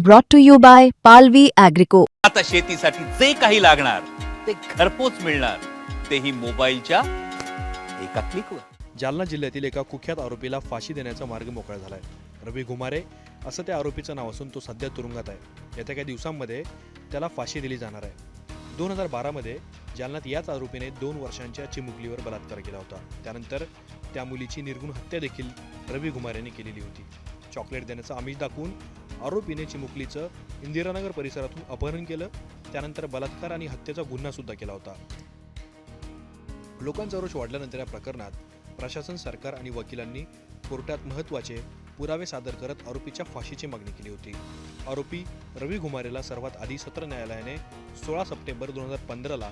brought to you by Palvi Agrico. आता शेतीसाठी जे काही लागणार ते घरपोच मिळणार, तेही मोबाईलच्या एका क्लिकवर. जालना जिल्ह्यातील एका कुख्यात आरोपीला फाशी देण्याचा मार्ग मोकळा झालाय. रवी घुमारे असं त्या आरोपीचं नाव असून तो सध्या तुरुंगात आहे. येत्या काही दिवसांमध्ये त्याला फाशी दिली जाणार आहे. 2012 मध्ये जालन्यात याच आरोपीने 2 वर्षांच्या चिमुकलीवर बलात्कार केला होता. त्यानंतर त्या मुलीची निर्गुण हत्या देखील रवी घुमारेने केलेली होती. चॉकलेट देण्याचं आमिष दाखवून आरोपीने चिमुकलीचं इंदिरानगर परिसरातून अपहरण केलं. त्यानंतर बलात्कार आणि हत्येचा गुन्हा सुद्धा केला होता. लोकांचा रोष वाढल्यानंतर या प्रकरणात प्रशासन, सरकार आणि वकिलांनी कोर्टात महत्त्वाचे पुरावे सादर करत आरोपीच्या फाशीची मागणी केली होती. आरोपी रवी घुमारेला सर्वात आधी सत्र न्यायालयाने 16 सप्टेंबर 2015ला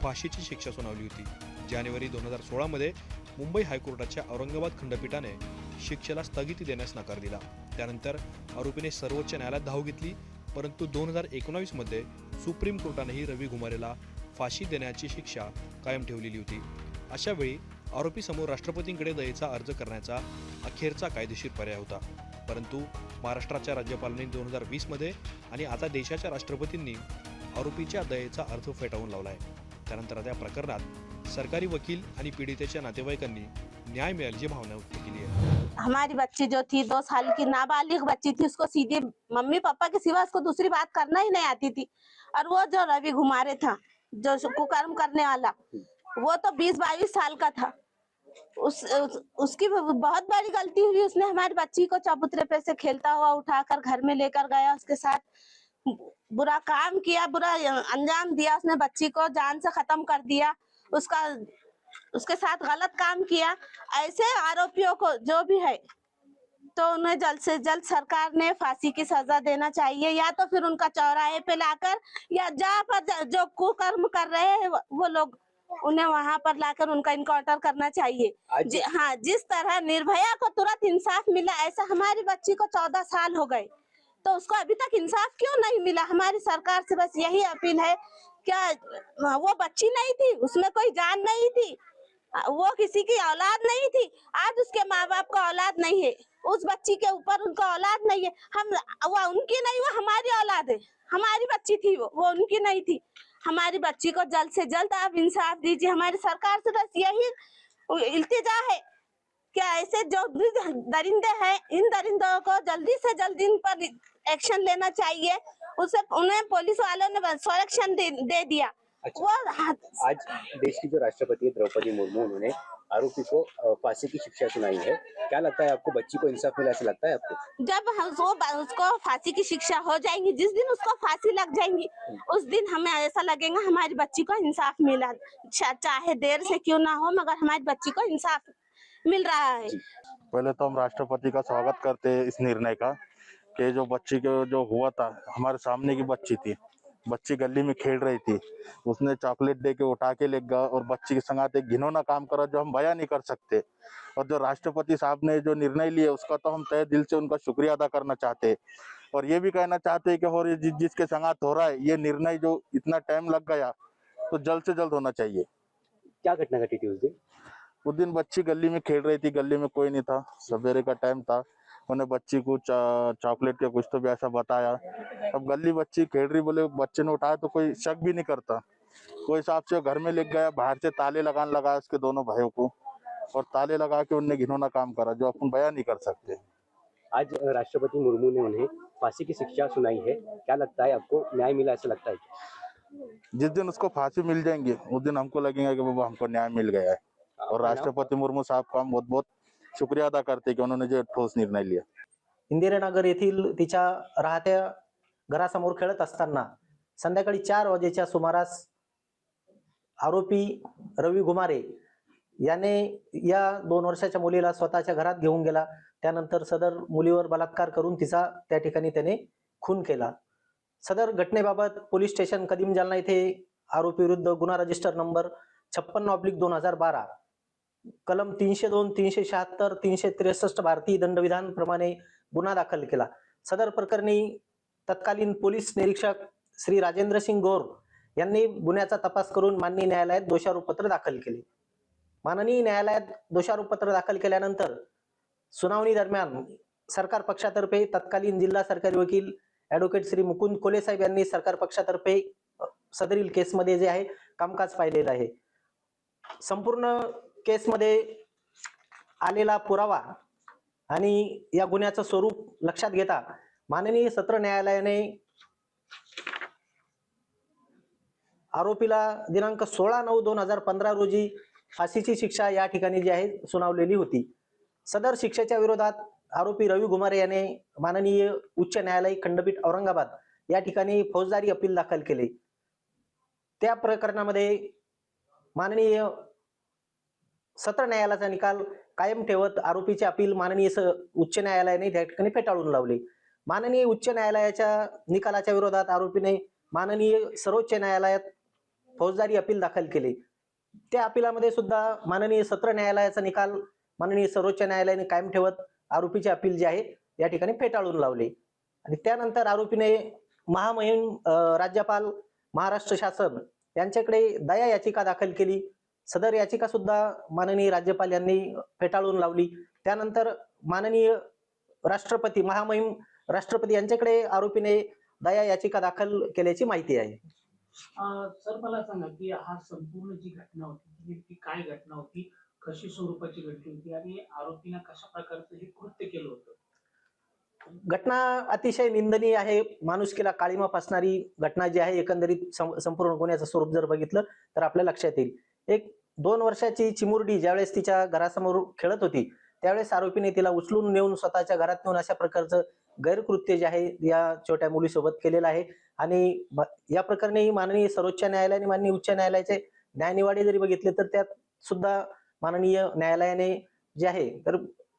फाशीची शिक्षा सुनावली होती. जानेवारी 2016 मध्ये मुंबई हायकोर्टाच्या औरंगाबाद खंडपीठाने शिक्षेला स्थगिती देण्यास नकार दिला. त्यानंतर आरोपीने सर्वोच्च न्यायालयात धाव घेतली, परंतु 2019 मध्ये सुप्रीम कोर्टानेही रवी घुमारेला फाशी देण्याची शिक्षा कायम ठेवलेली होती. अशा वेळी आरोपी समोर राष्ट्रपतींकडे दयेचा अर्ज करण्याचा अखेरचा कायदेशीर पर्याय होता. परंतु महाराष्ट्राच्या राज्यपालांनी 2020 मध्ये आणि आता देशाच्या राष्ट्रपतींनी आरोपीच्या दयेचा अर्ज फेटाळून लावलाय. त्यानंतर त्या प्रकरणात सरकारी वकील आणि पीडितेच्या नातेवाईकांनी न्याय मिळाल्याची भावना व्यक्त केली आहे. हमारी बच्ची जो थी 2 साल की नाबालिग बच्ची थी, उसको सीधे मम्मी पापा के सिवा उसको दूसरी बात करना ही नहीं आती थी। और वो जो रवि घुमारे था, जो कुकर्म करने वाला, वो तो 20-22 साल का था। उसकी बहुत बड़ी गलती हुई। उसने हमारी बच्ची को चबूतरे पे से खेलता हुआ उठाकर घर में लेकर गया, उसके साथ बुरा काम किया, बुरा अंजाम दिया। उसने बच्ची को जान से खत्म कर दिया, उसके साथ गलत काम किया। ऐसे आरोपियों को जो भी है तो उन्हें जल्द से जल्द सरकार ने फांसी की सजा देना चाहिए, या तो फिर उनका चौराहे पे लाकर, या जहाँ पर जो कुकर्म कर रहे हैं वो लोग, उन्हें वहां पर लाकर उनका इनकाउंटर करना चाहिए। हाँ, जिस तरह निर्भया को तुरंत इंसाफ मिला, ऐसा हमारी बच्ची को 14 साल हो गए तो उसको अभी तक इंसाफ क्यों नहीं मिला? हमारी सरकार से बस यही अपील है। क्या वो बच्ची नहीं थी? उसमें कोई जान नहीं थी? वो किसी की औलाद नहीं थी? आज उसके माँ बाप का औलाद नहीं है, उस बच्ची के ऊपर उनका औलाद नहीं है। वो उनकी नहीं, वो हमारी औलाद है। हमारी बच्ची थी, वो उनकी नहीं थी। हमारी बच्ची को जल्द से जल्द आप इंसाफ दीजिए। हमारी सरकार से बस यही इल्तिजा है कि ऐसे जो दरिंदे हैं, इन दरिंदों को जल्दी से जल्द इन पर एक्शन लेना चाहिए। उन्हें पुलिस वालों ने संरक्षण दे दिया। अच्छा, आज देश की जो राष्ट्रपति द्रौपदी मुर्मू, उन्होंने आरोपी को फांसी की शिक्षा सुनाई है। क्या लगता है आपको, बच्ची को इंसाफ मिला, ऐसा लगता है आपको? जब उसको फांसी की शिक्षा हो जाएगी, जिस दिन उसको फांसी लग जाएंगी, उस दिन हमें ऐसा लगेगा हमारी बच्ची को इंसाफ मिला। चाहे देर से क्यों ना हो, मगर हमारी बच्ची को इंसाफ मिल रहा है। पहले तो हम राष्ट्रपति का स्वागत करते हैं इस निर्णय का कि जो बच्ची को जो हुआ था, हमारे सामने की बच्ची थी, बच्ची गली में खेल रही थी, उसने चॉकलेट दे के उठा के ले गया और बच्ची के संग एक घिनौना काम करा जो हम बयां नहीं कर सकते। और जो राष्ट्रपति साहब ने जो निर्णय लिया, उसका तो हम तहे दिल से उनका शुक्रिया अदा करना चाहते हैं। और ये भी कहना चाहते हैं कि और ये जिसके संगात हो रहा है, ये निर्णय जो इतना टाइम लग गया, तो जल्द से जल्द होना चाहिए। क्या घटना घटी थी उस दिन? उस दिन बच्ची गली में खेल रही थी, गली में कोई नहीं था, सवेरे का टाइम था। उन्हें बच्ची को चॉकलेट या कुछ तो भी ऐसा बताया। अब गली बच्ची खेल रही, बोले बच्चे ने उठाया तो कोई शक भी नहीं करता। कोई हिसाब से घर में ले गया, बाहर से ताले लगाया उसके दोनों भाइयों को, और ताले लगा के उनने घिनौना काम करा जो अपन बयान नहीं कर सकते। आज राष्ट्रपति मुर्मू ने उन्हें फांसी की शिक्षा सुनाई है। क्या लगता है आपको, न्याय मिला, ऐसा लगता है? जिस दिन उसको फांसी मिल जाएंगे, उस दिन हमको लगेगा कि बाबा हमको न्याय मिल गया है। और राष्ट्रपति मुर्मू साहब का हम बहुत बहुत शुक्रिया अदा करते हैं की उन्होंने जो ठोस निर्णय लिया। इंदिरानगर येथील तिच्या राहत्या घरासमोर खेळत असताना संध्याकाळी 4 वाजेच्या सुमारास आरोपी रवी घुमारे याने या 2 वर्षाच्या मुलीला स्वतःच्या घरात घेऊन गेला. त्यानंतर सदर मुलीवर बलात्कार करून तिचा त्या ठिकाणी त्याने खून केला. सदर घटनेबाबत पोलीस स्टेशन कदीम जालना येथे आरोपी विरुद्ध गुन्हा रजिस्टर नंबर 56/2012 कलम 302, 376, 363 भारतीय दंडविधान प्रमाणे गुन्हा दाखल केला. सदर प्रकरणी तत्कालीन पोलीस निरीक्षक श्री राजेंद्र सिंग गौर यांनी गुन्ह्याचा तपास करून माननीय न्यायालयात दोषारोपपत्र दाखल केले. माननीय न्यायालयात दोषारोपपत्र दाखल केल्यानंतर सुनावणी दरम्यान सरकार पक्षातर्फे तत्कालीन जिल्हा सरकारी वकील ऍडव्होकेट श्री मुकुंद कोले साहेब यांनी सरकार पक्षातर्फे सदरील केसमध्ये जे आहे कामकाज पाहिलेलं आहे. संपूर्ण केसमध्ये आलेला पुरावा आणि या गुन्ह्याचं स्वरूप लक्षात घेता माननीय सत्र न्यायालयाने आरोपीला दिनांक 16/9/2015 रोजी फाशीची शिक्षा या ठिकाणी जी आहे सुनावलेली होती. सदर शिक्षेच्या विरोधात आरोपी रवी घुमारे याने माननीय उच्च न्यायालय खंडपीठ औरंगाबाद या ठिकाणी फौजदारी अपील दाखल केले. त्या प्रकरणामध्ये माननीय सत्र न्यायालयाचा निकाल कायम ठेवत आरोपीचे अपील माननीय उच्च न्यायालयाने त्या ठिकाणी फेटाळून लावले. माननीय उच्च न्यायालयाच्या निकालाच्या विरोधात आरोपीने माननीय सर्वोच्च न्यायालयात फौजदारी अपील दाखल केले. त्या अपिलामध्ये सुद्धा माननीय सत्र न्यायालयाचा निकाल माननीय सर्वोच्च न्यायालयाने कायम ठेवत आरोपीचे अपील जे आहे या ठिकाणी फेटाळून लावले. आणि त्यानंतर आरोपीने महामहिम राज्यपाल महाराष्ट्र शासन यांच्याकडे दया याचिका दाखल केली. सदर याचिका सुद्धा माननीय राज्यपाल यांनी फेटाळून लावली. त्यानंतर माननीय राष्ट्रपती महामहिम राष्ट्रपती यांच्याकडे आरोपीने दया याचिका दाखल केल्याची माहिती आहे. सर मला सांगा की हा संपूर्ण जी घटना होती ती नेमकी काय घटना होती, कशी स्वरूपाची घटना होती आणि आरोपीने कशा प्रकारचं हे कृत्य केलं होतं? घटना अतिशय निंदनीय आहे. माणुसकीला काळीमा फासणारी घटना जी आहे. एकंदरीत संपूर्ण गुन्ह्याचं स्वरूप जर बघितलं तर आपल्या लक्षात येईल. एक 2 वर्षाची चिमुरडी ज्यावेळेस तिच्या घरासमोर खेळत होती त्यावेळेस आरोपीने तिला उचलून नेऊन स्वतःच्या घरात नेऊन अशा प्रकारचं गैरकृत्य जे आहे या छोट्या मुलीसोबत केलेलं आहे. आणि या प्रकरणी माननीय सर्वोच्च न्यायालयाने माननीय उच्च न्यायालयाचे न्यायनिवाडे जरी बघितले तर त्यात सुद्धा माननीय न्यायालयाने जे आहे तर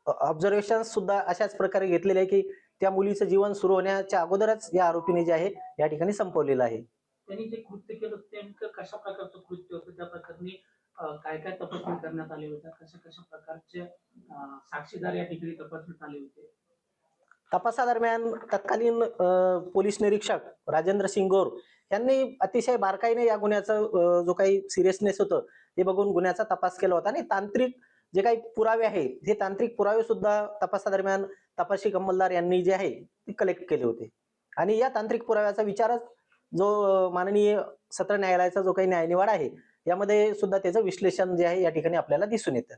ऑब्झर्वेशन सुद्धा अशाच प्रकारे घेतलेले आहे की त्या मुलीचं जीवन सुरू होण्याच्या अगोदरच या आरोपीने जे आहे या ठिकाणी संपवलेलं आहे. त्यांनी जे कृत्य केलं ते नेमकं कशा प्रकारचं कृत्य होतं, त्या प्रकरणी काय काय तपासणी करण्यात आली होती, कशा कशा प्रकारचे साक्षीदार या ठिकाणी तपासण्यात आले होते? तपासादरम्यान तत्कालीन पोलीस निरीक्षक राजेंद्र सिंग गौर यांनी अतिशय बारकाईने या गुन्ह्याचा जो काही सिरियसनेस होतं हे बघून गुन्ह्याचा तपास केला होता. आणि तांत्रिक जे काही पुरावे आहेत हे तांत्रिक पुरावे सुद्धा तपासादरम्यान तपासी अंमलदार यांनी जे आहे ते कलेक्ट केले होते. आणि या तांत्रिक पुराव्याचा विचारच जो माननीय सत्र न्यायालयाचा जो काही न्यायनिवाडा आहे यामध्ये सुद्धा त्याचं विश्लेषण जे आहे या ठिकाणी आपल्याला दिसून येतं.